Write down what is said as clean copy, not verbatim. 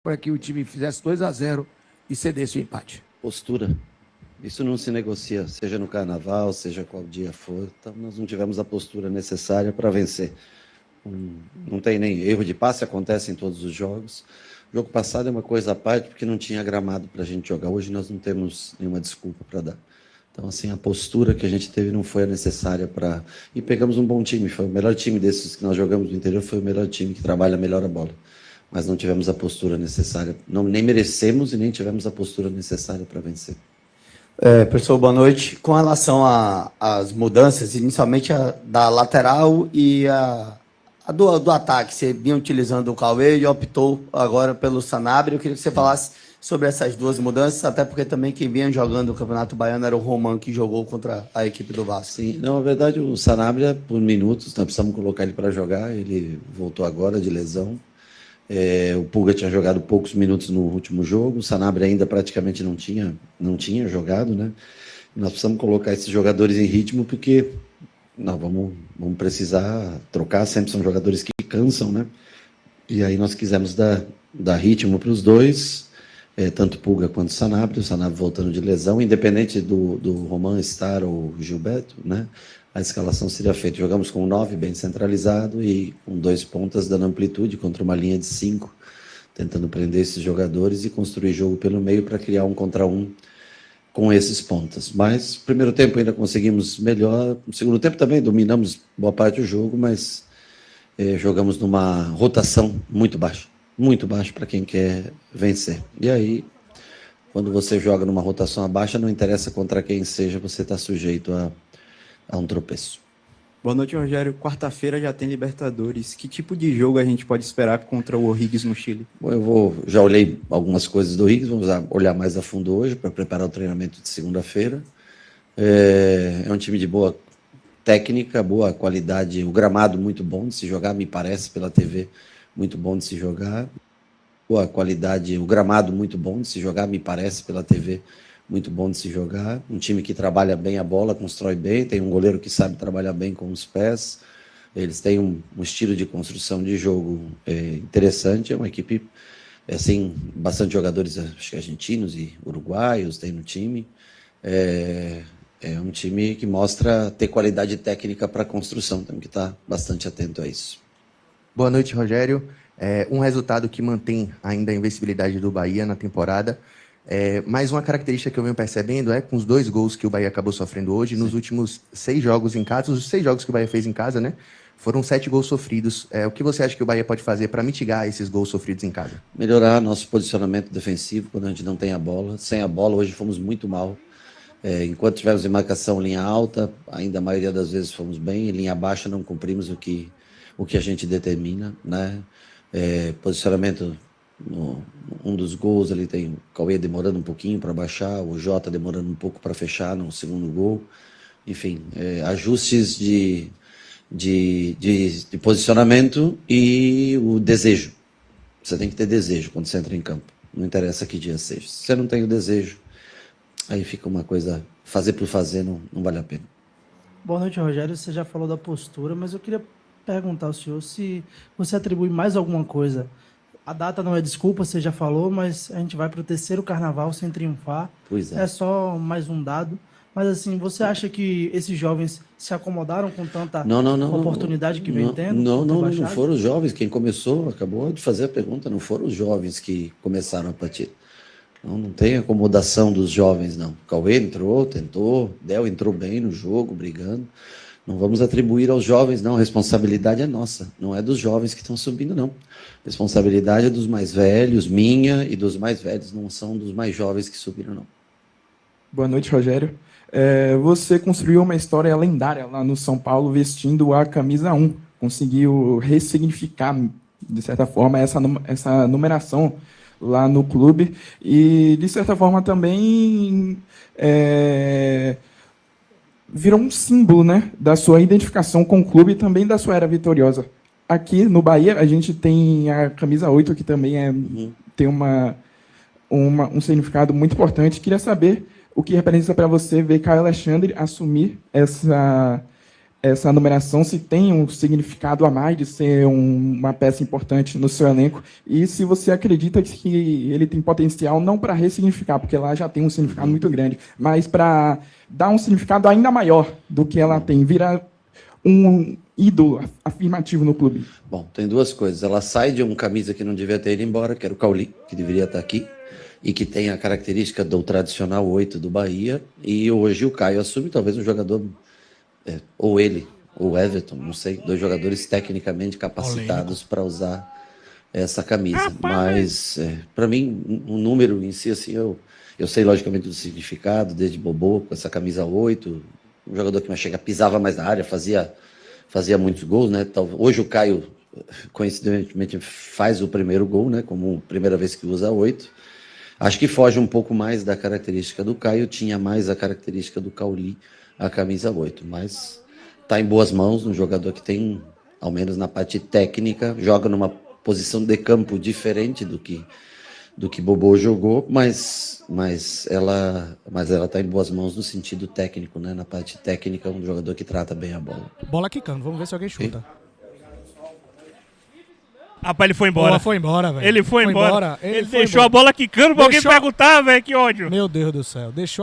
para que o time fizesse 2-0 e cedesse o empate? Postura. Isso não se negocia, seja no carnaval, seja qual dia for. Então, nós não tivemos a postura necessária para vencer. Não tem nem erro de passe, acontece em todos os jogos. O jogo passado é uma coisa à parte, porque não tinha gramado para a gente jogar. Hoje nós não temos nenhuma desculpa para dar. Então, assim, a postura que a gente teve não foi a necessária para... E pegamos um bom time, foi o melhor time desses que nós jogamos no interior, foi o melhor time que trabalha melhor a bola. Mas não tivemos a postura necessária, nem merecemos e nem tivemos a postura necessária para vencer. Professor, boa noite. Com relação às mudanças, inicialmente a da lateral e a do ataque, você vinha utilizando o Cauê e optou agora pelo Sanabria. Eu queria que você falasse sobre essas duas mudanças, até porque também quem vinha jogando o Campeonato Baiano era o Roman, que jogou contra a equipe do Vasco. Sim, não, na verdade o Sanabria, por minutos, nós precisamos colocar ele para jogar, ele voltou agora de lesão. O Pulga tinha jogado poucos minutos no último jogo, o Sanabria ainda praticamente não tinha jogado, né? Nós precisamos colocar esses jogadores em ritmo, porque nós vamos precisar trocar, sempre são jogadores que cansam, né? E aí nós quisemos dar ritmo para os dois, tanto Pulga quanto o Sanabria voltando de lesão, independente do Roman estar ou Gilberto, né? A escalação seria feita. Jogamos com 9 bem centralizado e com 2 pontas dando amplitude contra uma linha de 5, tentando prender esses jogadores e construir jogo pelo meio para criar 1 contra 1 com esses pontas. Mas no primeiro tempo ainda conseguimos melhor. No segundo tempo também dominamos boa parte do jogo, mas jogamos numa rotação muito baixa para quem quer vencer. E aí, quando você joga numa rotação baixa, não interessa contra quem seja, você está sujeito a um tropeço. Boa noite, Rogério. Quarta-feira já tem Libertadores. Que tipo de jogo a gente pode esperar contra o O'Higgins no Chile? Bom, já olhei algumas coisas do O'Higgins, vamos olhar mais a fundo hoje para preparar o treinamento de segunda-feira. É um time de boa técnica, boa qualidade, o gramado muito bom de se jogar, me parece pela TV, muito bom de se jogar. Boa qualidade, o gramado muito bom de se jogar, me parece pela TV, muito bom de se jogar. Um time que trabalha bem a bola, constrói bem, tem um goleiro que sabe trabalhar bem com os pés. Eles têm um estilo de construção de jogo interessante. É uma equipe, assim, bastante jogadores acho que argentinos e uruguaios tem no time. É um time que mostra ter qualidade técnica para a construção. Temos que estar bastante atento a isso. Boa noite, Rogério. Um resultado que mantém ainda a invencibilidade do Bahia na temporada. Mais uma característica que eu venho percebendo com os 2 gols que o Bahia acabou sofrendo hoje, sim, nos últimos 6 jogos em casa, os 6 jogos que o Bahia fez em casa, né? Foram 7 gols sofridos. O que você acha que o Bahia pode fazer para mitigar esses gols sofridos em casa? Melhorar nosso posicionamento defensivo quando a gente não tem a bola. Sem a bola, hoje fomos muito mal. Enquanto tivemos em marcação linha alta, ainda a maioria das vezes fomos bem. Em linha baixa não cumprimos o que a gente determina, né? Posicionamento... Um dos gols ali tem o Cauê demorando um pouquinho para baixar, o Jota demorando um pouco para fechar no segundo gol. Enfim, ajustes de posicionamento e o desejo. Você tem que ter desejo quando você entra em campo. Não interessa que dia seja. Se você não tem o desejo, aí fica uma coisa, fazer por fazer não vale a pena. Boa noite, Rogério. Você já falou da postura, mas eu queria perguntar ao senhor se você atribui mais alguma coisa. A data não é desculpa, você já falou, mas a gente vai para o 3º carnaval sem triunfar. Pois é. É só mais um dado. Mas, assim, você acha que esses jovens se acomodaram com tanta oportunidade que vem tendo? Não foram os jovens. Quem começou, acabou de fazer a pergunta, não foram os jovens que começaram a partida. Não tem acomodação dos jovens, não. Cauê entrou, tentou, Del entrou bem no jogo, brigando. Não vamos atribuir aos jovens, não. A responsabilidade é nossa, não é dos jovens que estão subindo, não. A responsabilidade é dos mais velhos, minha e dos mais velhos, não são dos mais jovens que subiram, não. Boa noite, Rogério. Você construiu uma história lendária lá no São Paulo vestindo a camisa 1. Conseguiu ressignificar, de certa forma, essa numeração lá no clube e, de certa forma, também virou um símbolo, né, da sua identificação com o clube e também da sua era vitoriosa. Aqui no Bahia, a gente tem a camisa 8, que também tem um significado muito importante. Queria saber o que representa para você ver Caio Alexandre assumir essa numeração, se tem um significado a mais de ser uma peça importante no seu elenco, e se você acredita que ele tem potencial não para ressignificar, porque lá já tem um significado muito grande, mas para dar um significado ainda maior do que ela tem, virar um ídolo afirmativo no clube. Bom, tem duas coisas. Ela sai de um camisa que não devia ter ido embora, que era o Cauli, que deveria estar aqui, e que tem a característica do tradicional 8 do Bahia, e hoje o Caio assume talvez um jogador, ou ele, ou Everton, não sei, dois jogadores tecnicamente capacitados para usar essa camisa. Mas, para mim, o número em si, assim, eu sei logicamente do significado, desde Bobô, com essa camisa 8, um jogador que pisava mais na área, fazia muitos gols, né? Hoje o Caio, coincidentemente, faz o primeiro gol, né? Como primeira vez que usa 8. Acho que foge um pouco mais da característica do Caio, tinha mais a característica do Cauli, a camisa 8, mas está em boas mãos, um jogador que tem, ao menos na parte técnica, joga numa posição de campo diferente do que Bobô jogou, mas ela está em boas mãos no sentido técnico, né? Na parte técnica, um jogador que trata bem a bola. Bola quicando, vamos ver se alguém chuta. Rapaz, ele foi embora. Foi embora, velho. Ele foi embora. Ele Deixou a bola quicando pra alguém perguntar, velho, que ódio. Meu Deus do céu. Deixou